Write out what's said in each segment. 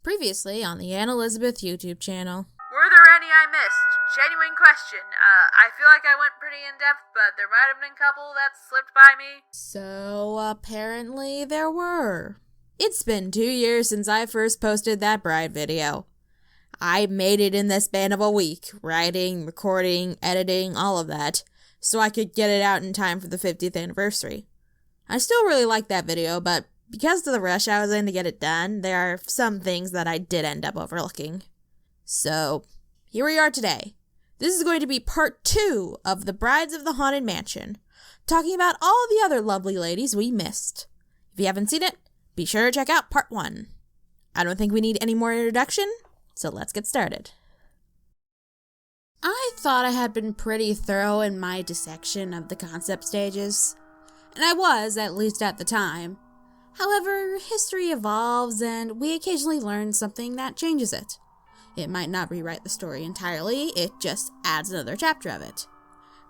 Previously on the Anne Elizabeth YouTube channel. Were there any I missed? Genuine question. I feel like I went pretty in-depth, but there might have been a couple that slipped by me. So, apparently there were. It's been 2 years since I first posted that bride video. I made it in the span of a week, writing, recording, editing, all of that, so I could get it out in time for the 50th anniversary. I still really like that video, but because of the rush I was in to get it done, there are some things that I did end up overlooking. So, here we are today. This is going to be part 2 of The Brides of the Haunted Mansion, talking about all the other lovely ladies we missed. If you haven't seen it, be sure to check out part 1. I don't think we need any more introduction, so let's get started. I thought I had been pretty thorough in my dissection of the concept stages, and I was, at least at the time. However, history evolves, and we occasionally learn something that changes it. It might not rewrite the story entirely, it just adds another chapter of it.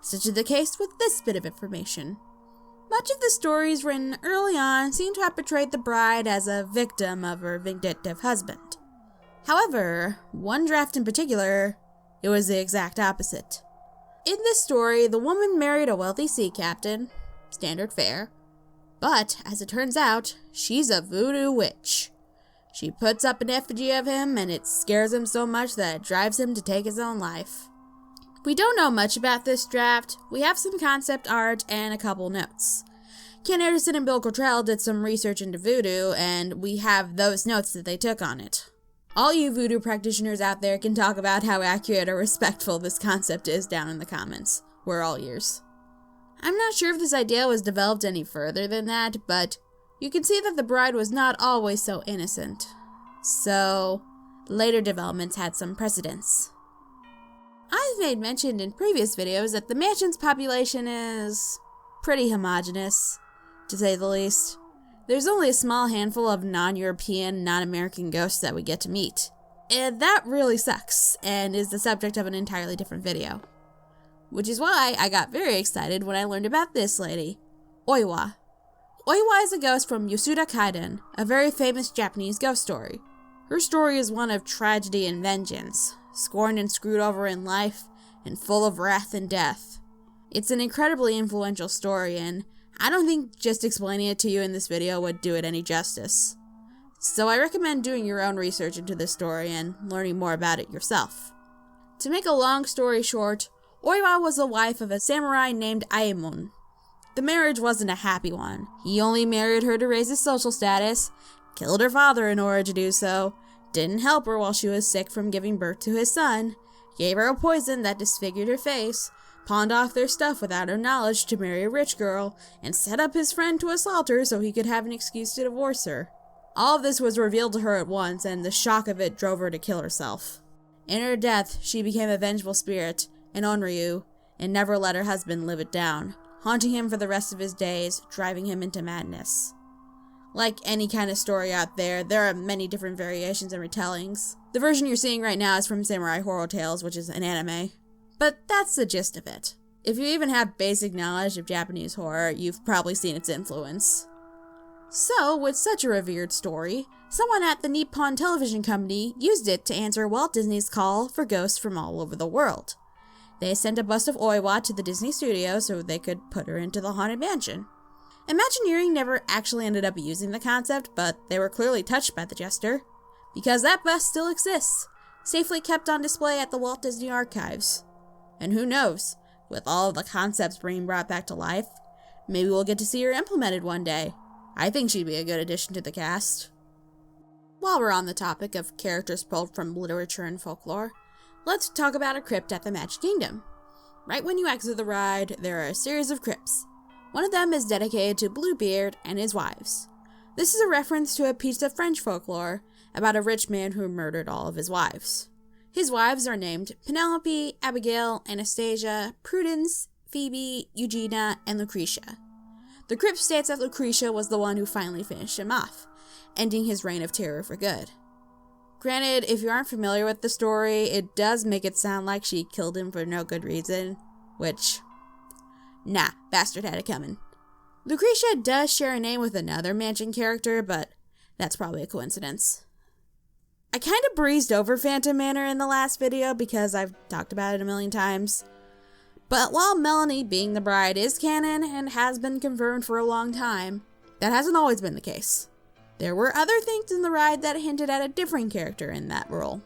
Such is the case with this bit of information. Much of the stories written early on seem to have portrayed the bride as a victim of her vindictive husband. However, one draft in particular, it was the exact opposite. In this story, the woman married a wealthy sea captain, standard fare, but, as it turns out, she's a voodoo witch. She puts up an effigy of him, and it scares him so much that it drives him to take his own life. We don't know much about this draft. We have some concept art and a couple notes. Ken Anderson and Bill Cottrell did some research into voodoo, and we have those notes that they took on it. All you voodoo practitioners out there can talk about how accurate or respectful this concept is down in the comments. We're all ears. I'm not sure if this idea was developed any further than that, but you can see that the bride was not always so innocent. So, later developments had some precedence. I've made mention in previous videos that the mansion's population is pretty homogeneous, to say the least. There's only a small handful of non-European, non-American ghosts that we get to meet. And that really sucks, and is the subject of an entirely different video. Which is why I got very excited when I learned about this lady, Oiwa. Oiwa is a ghost from Yasuda Kaiden, a very famous Japanese ghost story. Her story is one of tragedy and vengeance, scorned and screwed over in life, and full of wrath and death. It's an incredibly influential story, and I don't think just explaining it to you in this video would do it any justice. So I recommend doing your own research into this story and learning more about it yourself. To make a long story short, Oiwa was the wife of a samurai named Aemon. The marriage wasn't a happy one. He only married her to raise his social status, killed her father in order to do so, didn't help her while she was sick from giving birth to his son, gave her a poison that disfigured her face, pawned off their stuff without her knowledge to marry a rich girl, and set up his friend to assault her so he could have an excuse to divorce her. All of this was revealed to her at once, and the shock of it drove her to kill herself. In her death, she became a vengeful spirit, an Onryu, and never let her husband live it down, haunting him for the rest of his days, driving him into madness. Like any kind of story out there, there are many different variations and retellings. The version you're seeing right now is from Samurai Horror Tales, which is an anime. But that's the gist of it. If you even have basic knowledge of Japanese horror, you've probably seen its influence. So, with such a revered story, someone at the Nippon Television Company used it to answer Walt Disney's call for ghosts from all over the world. They sent a bust of Oiwa to the Disney studio so they could put her into the Haunted Mansion. Imagineering never actually ended up using the concept, but they were clearly touched by the gesture, because that bust still exists, safely kept on display at the Walt Disney Archives. And who knows, with all of the concepts being brought back to life, maybe we'll get to see her implemented one day. I think she'd be a good addition to the cast. While we're on the topic of characters pulled from literature and folklore, let's talk about a crypt at the Magic Kingdom. Right when you exit the ride, there are a series of crypts. One of them is dedicated to Bluebeard and his wives. This is a reference to a piece of French folklore about a rich man who murdered all of his wives. His wives are named Penelope, Abigail, Anastasia, Prudence, Phoebe, Eugenia, and Lucretia. The crypt states that Lucretia was the one who finally finished him off, ending his reign of terror for good. Granted, if you aren't familiar with the story, it does make it sound like she killed him for no good reason, which, nah, bastard had it coming. Lucretia does share a name with another mansion character, but that's probably a coincidence. I kind of breezed over Phantom Manor in the last video because I've talked about it a million times. But while Melanie being the bride is canon and has been confirmed for a long time, that hasn't always been the case. There were other things in the ride that hinted at a different character in that role.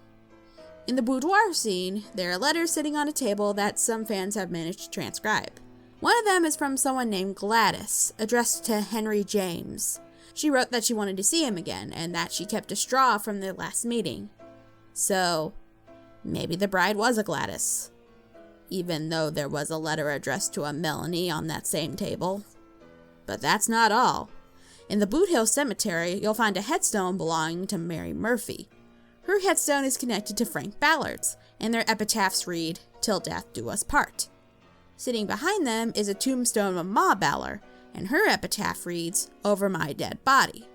In the boudoir scene, there are letters sitting on a table that some fans have managed to transcribe. One of them is from someone named Gladys, addressed to Henry James. She wrote that she wanted to see him again, and that she kept a straw from their last meeting. So, maybe the bride was a Gladys. Even though there was a letter addressed to a Melanie on that same table. But that's not all. In the Boot Hill Cemetery, you'll find a headstone belonging to Mary Murphy. Her headstone is connected to Frank Ballard's, and their epitaphs read, "Till death do us part." Sitting behind them is a tombstone of Ma Ballard, and her epitaph reads, "Over my dead body."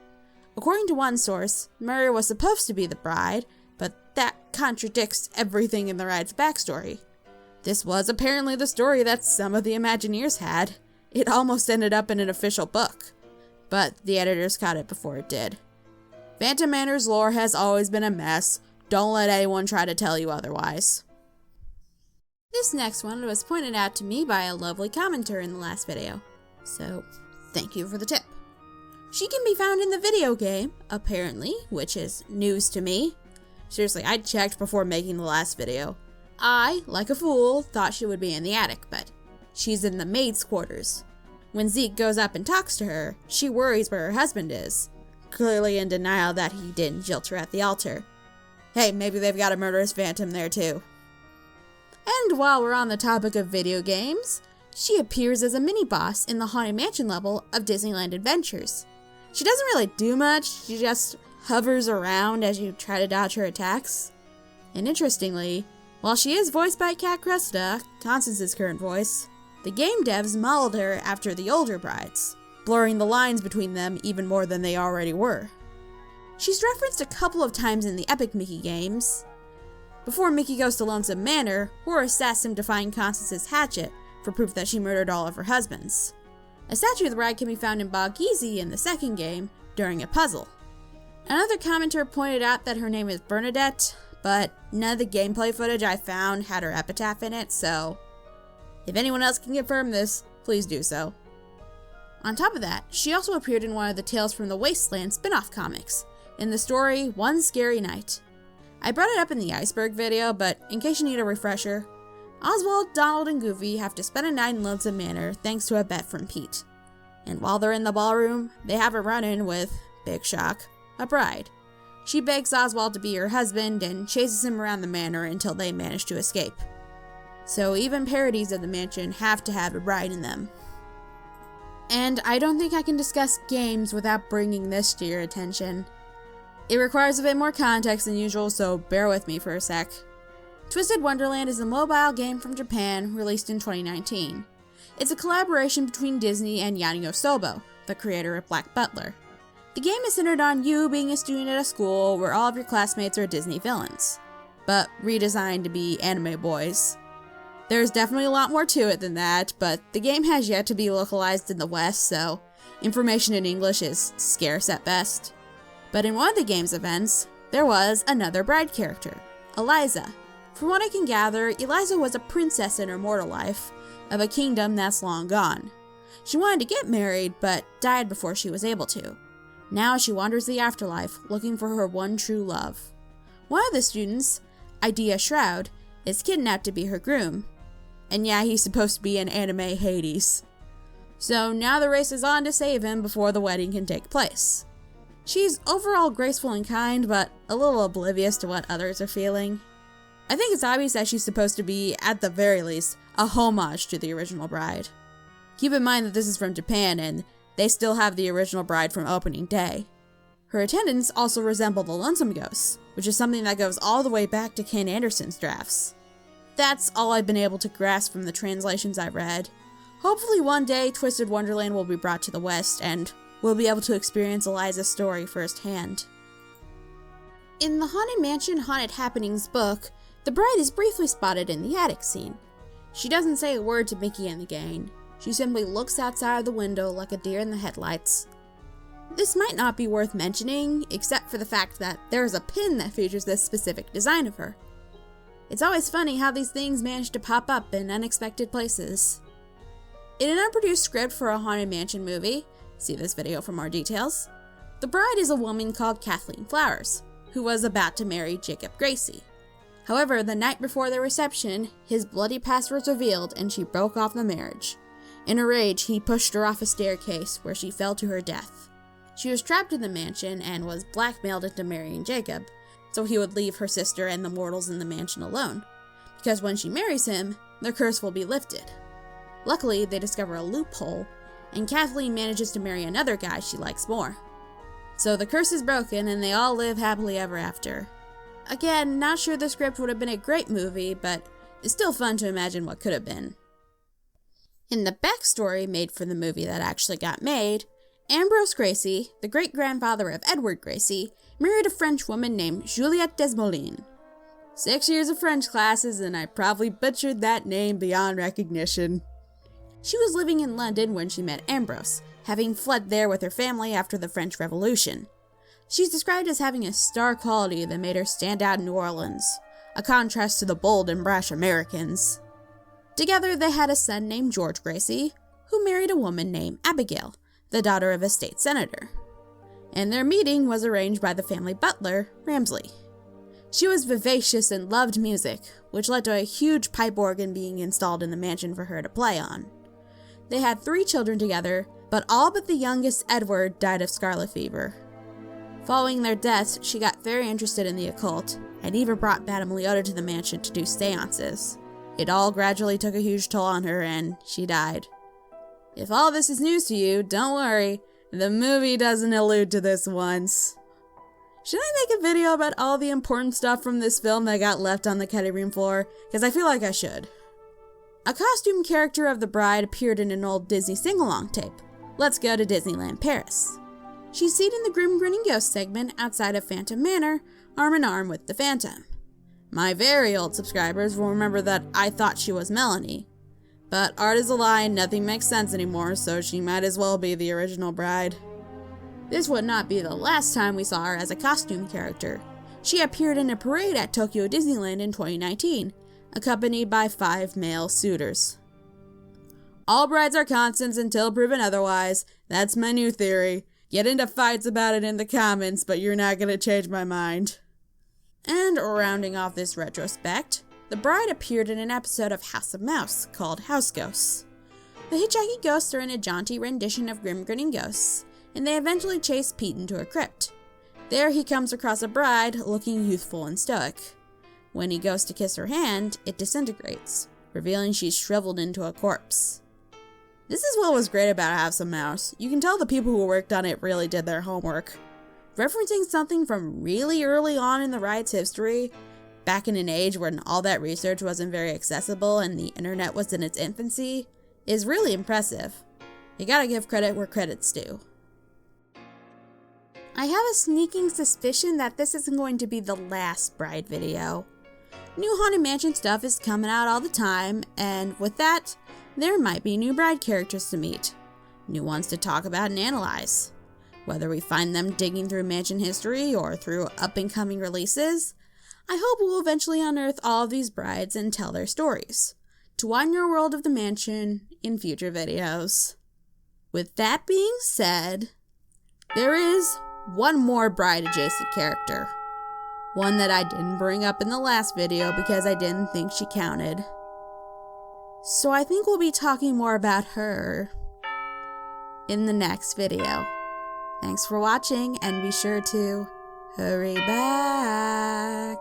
According to one source, Mary was supposed to be the bride, but that contradicts everything in the ride's backstory. This was apparently the story that some of the Imagineers had. It almost ended up in an official book, but the editors caught it before it did. Phantom Manor's lore has always been a mess. Don't let anyone try to tell you otherwise. This next one was pointed out to me by a lovely commenter in the last video, so thank you for the tip. She can be found in the video game, apparently, which is news to me. Seriously, I checked before making the last video. I, like a fool, thought she would be in the attic, but she's in the maid's quarters. When Zeke goes up and talks to her, she worries where her husband is, clearly in denial that he didn't jilt her at the altar. Hey, maybe they've got a murderous phantom there too. And while we're on the topic of video games, she appears as a mini-boss in the Haunted Mansion level of Disneyland Adventures. She doesn't really do much, she just hovers around as you try to dodge her attacks. And interestingly, while she is voiced by Kat Cresta, Constance's current voice, the game devs modeled her after the older brides, blurring the lines between them even more than they already were. She's referenced a couple of times in the Epic Mickey games. Before Mickey goes to Lonesome Manor, Horace asks him to find Constance's hatchet for proof that she murdered all of her husbands. A statue of the bride can be found in Bog Easy in the second game during a puzzle. Another commenter pointed out that her name is Bernadette, but none of the gameplay footage I found had her epitaph in it, so if anyone else can confirm this, please do so. On top of that, she also appeared in one of the Tales from the Wasteland spin-off comics, in the story One Scary Night. I brought it up in the Iceberg video, but in case you need a refresher, Oswald, Donald, and Goofy have to spend a night in Lonesome Manor thanks to a bet from Pete. And while they're in the ballroom, they have a run-in with, big shock, a bride. She begs Oswald to be her husband and chases him around the manor until they manage to escape. So even parodies of the mansion have to have a bride in them. And I don't think I can discuss games without bringing this to your attention. It requires a bit more context than usual, so bear with me for a sec. Twisted Wonderland is a mobile game from Japan released in 2019. It's a collaboration between Disney and Yanyo Sobo, the creator of Black Butler. The game is centered on you being a student at a school where all of your classmates are Disney villains, but redesigned to be anime boys. There's definitely a lot more to it than that, but the game has yet to be localized in the West, so information in English is scarce at best. But in one of the game's events, there was another bride character, Eliza. From what I can gather, Eliza was a princess in her mortal life, of a kingdom that's long gone. She wanted to get married, but died before she was able to. Now she wanders the afterlife, looking for her one true love. One of the students, Idea Shroud, is kidnapped to be her groom. And yeah, he's supposed to be in anime Hades. So now the race is on to save him before the wedding can take place. She's overall graceful and kind, but a little oblivious to what others are feeling. I think it's obvious that she's supposed to be, at the very least, a homage to the original bride. Keep in mind that this is from Japan, and they still have the original bride from opening day. Her attendants also resemble the Lonesome Ghosts, which is something that goes all the way back to Ken Anderson's drafts. That's all I've been able to grasp from the translations I've read. Hopefully one day Twisted Wonderland will be brought to the West, and we'll be able to experience Eliza's story firsthand. In the Haunted Mansion Haunted Happenings book, the bride is briefly spotted in the attic scene. She doesn't say a word to Mickey and the gang. She simply looks outside of the window like a deer in the headlights. This might not be worth mentioning, except for the fact that there is a pin that features this specific design of her. It's always funny how these things manage to pop up in unexpected places. In an unproduced script for a Haunted Mansion movie, see this video for more details, the bride is a woman called Kathleen Flowers, who was about to marry Jacob Gracie. However, the night before the reception, his bloody past was revealed and she broke off the marriage. In a rage, he pushed her off a staircase where she fell to her death. She was trapped in the mansion and was blackmailed into marrying Jacob, so he would leave her sister and the mortals in the mansion alone, because when she marries him, the curse will be lifted. Luckily, they discover a loophole, and Kathleen manages to marry another guy she likes more. So the curse is broken and they all live happily ever after. Again, not sure the script would have been a great movie, but it's still fun to imagine what could have been. In the backstory made for the movie that actually got made, Ambrose Gracie, the great-grandfather of Edward Gracie, married a French woman named Juliette Desmoulins. 6 years of French classes and I probably butchered that name beyond recognition. She was living in London when she met Ambrose, having fled there with her family after the French Revolution. She's described as having a star quality that made her stand out in New Orleans, a contrast to the bold and brash Americans. Together they had a son named George Gracie, who married a woman named Abigail, the daughter of a state senator. And their meeting was arranged by the family butler, Ramsley. She was vivacious and loved music, which led to a huge pipe organ being installed in the mansion for her to play on. They had 3 children together, but all but the youngest, Edward, died of scarlet fever. Following their deaths, she got very interested in the occult, and even brought Madame Leota to the mansion to do seances. It all gradually took a huge toll on her, and she died. If all this is news to you, don't worry, the movie doesn't allude to this once. Should I make a video about all the important stuff from this film that got left on the cutting room floor? Because I feel like I should. A costume character of the bride appeared in an old Disney sing-along tape. Let's go to Disneyland Paris. She's seen in the Grim Grinning Ghost segment outside of Phantom Manor, arm in arm with the Phantom. My very old subscribers will remember that I thought she was Melanie. But art is a lie and nothing makes sense anymore, so she might as well be the original bride. This would not be the last time we saw her as a costume character. She appeared in a parade at Tokyo Disneyland in 2019, accompanied by 5 male suitors. All brides are constants until proven otherwise. That's my new theory. Get into fights about it in the comments, but you're not gonna change my mind. And rounding off this retrospect, the bride appeared in an episode of House of Mouse called House Ghosts. The hitchhiking ghosts are in a jaunty rendition of Grim Grinning Ghosts, and they eventually chase Pete into a crypt. There he comes across a bride looking youthful and stoic. When he goes to kiss her hand, it disintegrates, revealing she's shriveled into a corpse. This is what was great about House of Mouse. You can tell the people who worked on it really did their homework. Referencing something from really early on in the ride's history, back in an age when all that research wasn't very accessible and the internet was in its infancy, is really impressive. You gotta give credit where credit's due. I have a sneaking suspicion that this isn't going to be the last bride video. New Haunted Mansion stuff is coming out all the time, and with that, there might be new bride characters to meet, new ones to talk about and analyze. Whether we find them digging through mansion history or through up-and-coming releases, I hope we'll eventually unearth all of these brides and tell their stories, to widen your world of the mansion in future videos. With that being said, there is one more bride-adjacent character. One that I didn't bring up in the last video because I didn't think she counted. So I think we'll be talking more about her in the next video. Thanks for watching, and be sure to hurry back.